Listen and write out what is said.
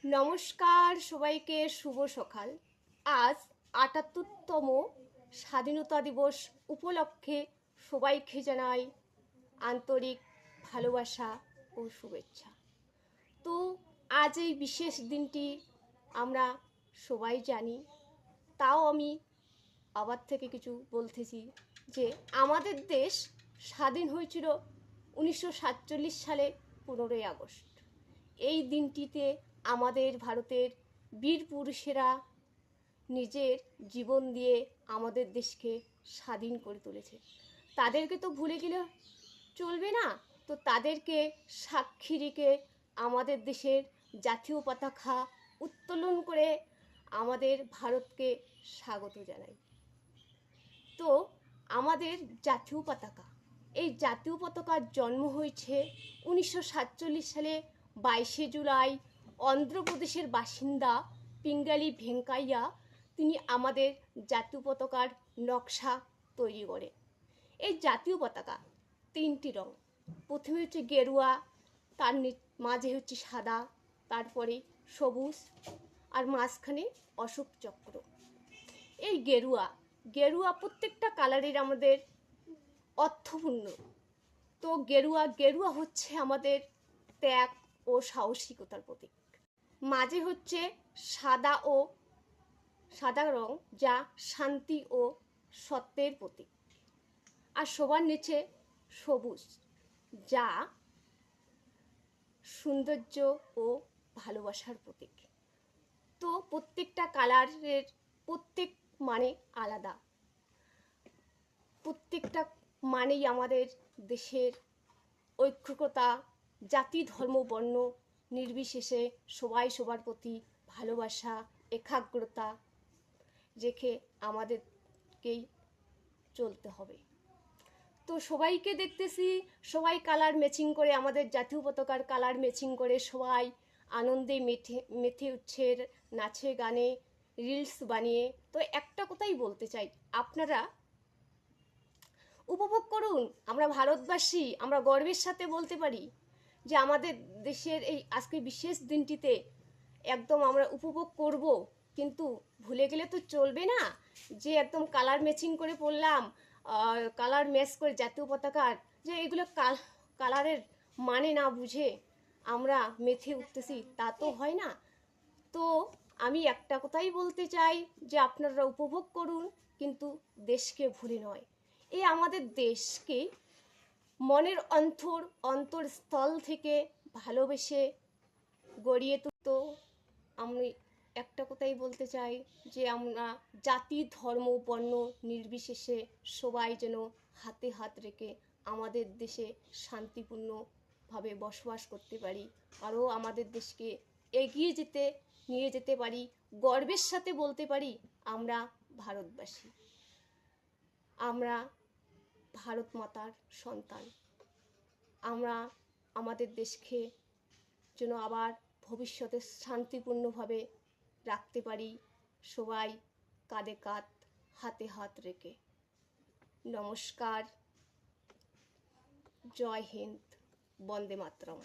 নমস্কার সবাইকে, শুভ সকাল। আজ ৭৮তম স্বাধীনতা দিবস উপলক্ষে সবাইকে জানাই আন্তরিক ভালোবাসা ও শুভেচ্ছা। তো আজ এই বিশেষ দিনটি আমরা সবাই জানি, তাও আমি আবার থেকে কিছু বলতেছি যে আমাদের দেশ স্বাধীন হয়েছিল 1947 সালে 15ই আগস্ট। এই দিনটিতে আমাদের ভারতের বীর পুরুষেরা নিজের জীবন দিয়ে আমাদের দেশকে স্বাধীন করে তুলেছে। তাদেরকে তো ভুলে গেলে চলবে না, তো তাদেরকে সাক্ষী রেখে আমাদের দেশের জাতীয় পতাকা উত্তোলন করে আমাদের ভারতকে স্বাগত জানাই। তো আমাদের জাতীয় পতাকা, এই জাতীয় পতাকার জন্ম হয়েছে 1947 সালে 22শে জুলাই। অন্ধ্রপ্রদেশের বাসিন্দা পিঙ্গালি ভেঙ্কাইয়া তিনি আমাদের জাতীয় পতাকার নকশা তৈরি করে। এই জাতীয় পতাকা তিনটি রং, প্রথমে হচ্ছে গেরুয়া, তার মাঝে হচ্ছে সাদা, তারপরে সবুজ, আর মাঝখানে অশোক চক্র। এই গেরুয়া প্রত্যেকটা কালারের আমাদের অর্থপূর্ণ। তো গেরুয়া হচ্ছে আমাদের ত্যাগ ও সাহসিকতার প্রতীক। মাঝে হচ্ছে সাদা রং, যা শান্তি ও সত্যের প্রতীক। আর সবার নিচে সবুজ, যা সৌন্দর্য ও ভালোবাসার প্রতীক। তো প্রত্যেকটা কালারের প্রত্যেক মানে আলাদা, প্রত্যেকটা মানেই আমাদের দেশের ঐক্যতা, জাতি ধর্ম বর্ণ নির্বিশেষে সবাই সবার প্রতি ভালোবাসা একাগ্রতা রেখে আমাদেরকেই চলতে হবে। তো সবাইকে দেখতেছি সবাই কালার ম্যাচিং করে, আমাদের জাতীয় পতাকার কালার ম্যাচিং করে সবাই আনন্দে মেতে উঠছে, নাচে গানে রিলস বানিয়ে। তো একটা কথাই বলতে চাই, আপনারা উপভোগ করুন। আমরা ভারতবাসী, আমরা গর্বের সাথে বলতে পারি যে আমাদের দেশের এই আজকে বিশেষ দিনটিতে একদম আমরা উপভোগ করব, কিন্তু ভুলে গেলে তো চলবে না যে একদম কালার ম্যাচিং করে পড়লাম, কালার ম্যাচ করে জাতীয় পতাকার, যে এগুলো কালারের মানে না বুঝে আমরা মেতে উঠতেছি, তা তো হয় না। তো আমি একটা কথাই বলতে চাই যে আপনারা উপভোগ করুন, কিন্তু দেশকে ভুলে নয়। এই আমাদের দেশকে মনের অন্তরস্থল থেকে ভালোবেসে গড়িয়ে তুলতো। আমি একটা কথাই বলতে চাই যে আমরা জাতি ধর্ম বর্ণ নির্বিশেষে সবাই যেন হাতে হাত রেখে আমাদের দেশে শান্তিপূর্ণভাবে বসবাস করতে পারি, আরও আমাদের দেশকে এগিয়ে নিয়ে যেতে পারি, গর্বের সাথে বলতে পারি আমরা ভারতবাসী, আমরা ভারত মাতার সন্তান। আমরা আমাদের দেশকে যেন আবার ভবিষ্যতে শান্তিপূর্ণভাবে রাখতে পারি, সবাই কাঁধে কাঁধ হাতে হাত রেখে। নমস্কার, জয় হিন্দ, বন্দে মাতরম।